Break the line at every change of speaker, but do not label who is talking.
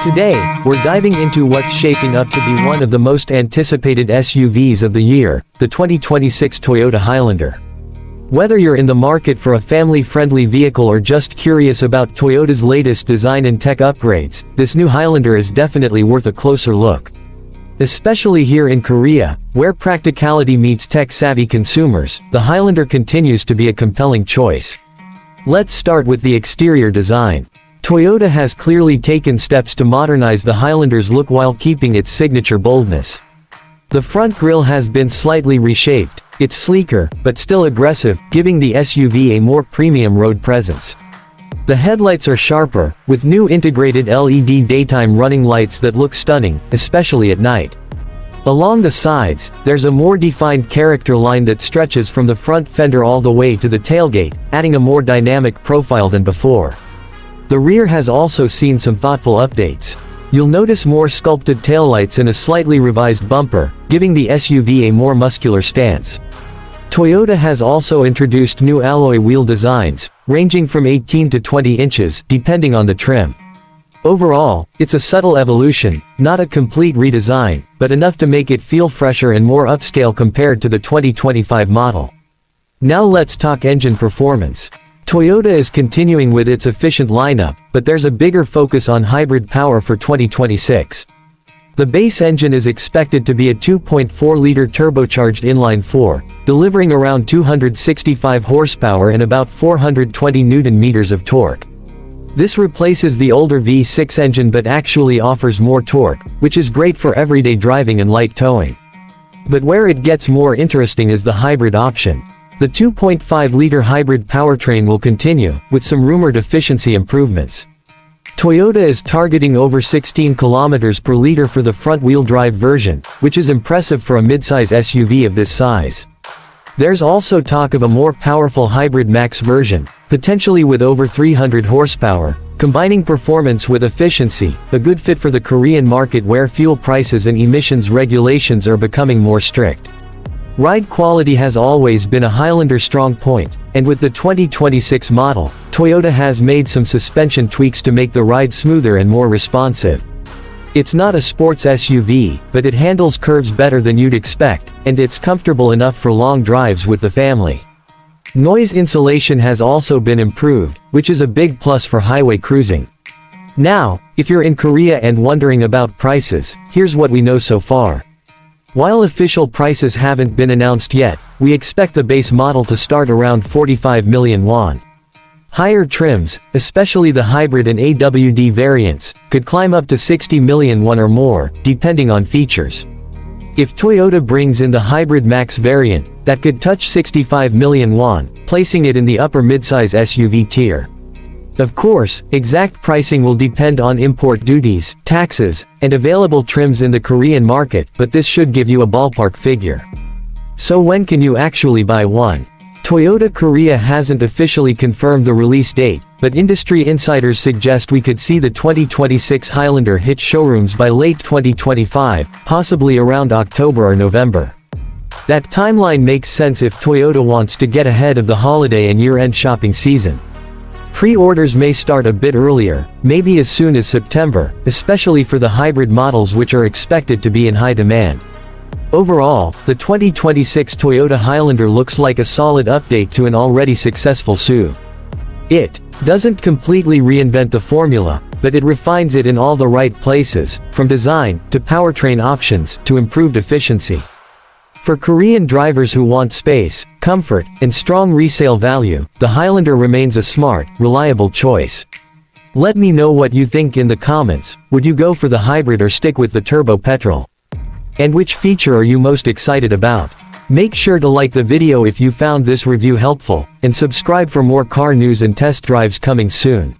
Today, we're diving into what's shaping up to be one of the most anticipated SUVs of the year, the 2026 Toyota Highlander. Whether you're in the market for a family-friendly vehicle or just curious about Toyota's latest design and tech upgrades, this new Highlander is definitely worth a closer look. Especially here in Korea, where practicality meets tech-savvy consumers, the Highlander continues to be a compelling choice. Let's start with the exterior design. Toyota has clearly taken steps to modernize the Highlander's look while keeping its signature boldness. The front grille has been slightly reshaped. It's sleeker, but still aggressive, giving the SUV a more premium road presence. The headlights are sharper, with new integrated LED daytime running lights that look stunning, especially at night. Along the sides, there's a more defined character line that stretches from the front fender all the way to the tailgate, adding a more dynamic profile than before. The rear has also seen some thoughtful updates. You'll notice more sculpted taillights and a slightly revised bumper, giving the SUV a more muscular stance. Toyota has also introduced new alloy wheel designs, ranging from 18 to 20 inches, depending on the trim. Overall, it's a subtle evolution, not a complete redesign, but enough to make it feel fresher and more upscale compared to the 2025 model. Now let's talk engine performance. Toyota is continuing with its efficient lineup, but there's a bigger focus on hybrid power for 2026. The base engine is expected to be a 2.4-liter turbocharged inline-4, delivering around 265 horsepower and about 420 Nm of torque. This replaces the older V6 engine but actually offers more torque, which is great for everyday driving and light towing. But where it gets more interesting is the hybrid option. The 2.5-liter hybrid powertrain will continue, with some rumored efficiency improvements. Toyota is targeting over 16 km per liter for the front-wheel drive version, which is impressive for a midsize SUV of this size. There's also talk of a more powerful hybrid max version, potentially with over 300 horsepower, combining performance with efficiency, a good fit for the Korean market where fuel prices and emissions regulations are becoming more strict. Ride quality has always been a Highlander strong point, and with the 2026 model, Toyota has made some suspension tweaks to make the ride smoother and more responsive. It's not a sports SUV, but it handles curves better than you'd expect, and it's comfortable enough for long drives with the family. Noise insulation has also been improved, which is a big plus for highway cruising. Now, if you're in Korea and wondering about prices, here's what we know so far. While official prices haven't been announced yet, we expect the base model to start around 45 million won. Higher trims, especially the hybrid and AWD variants, could climb up to 60 million won or more, depending on features. If Toyota brings in the hybrid max variant, that could touch 65 million won, placing it in the upper midsize SUV tier. Of course, exact pricing will depend on import duties, taxes, and available trims in the Korean market, but this should give you a ballpark figure. So when can you actually buy one? Toyota Korea hasn't officially confirmed the release date, but industry insiders suggest we could see the 2026 Highlander hit showrooms by late 2025, possibly around October or November. That timeline makes sense if Toyota wants to get ahead of the holiday and year-end shopping season. Pre-orders may start a bit earlier, maybe as soon as September, especially for the hybrid models which are expected to be in high demand. Overall, the 2026 Toyota Highlander looks like a solid update to an already successful SUV. It doesn't completely reinvent the formula, but it refines it in all the right places, from design, to powertrain options, to improved efficiency. For Korean drivers who want space, comfort, and strong resale value, the Highlander remains a smart, reliable choice. Let me know what you think in the comments. Would you go for the hybrid or stick with the turbo petrol? And which feature are you most excited about? Make sure to like the video if you found this review helpful, and subscribe for more car news and test drives coming soon.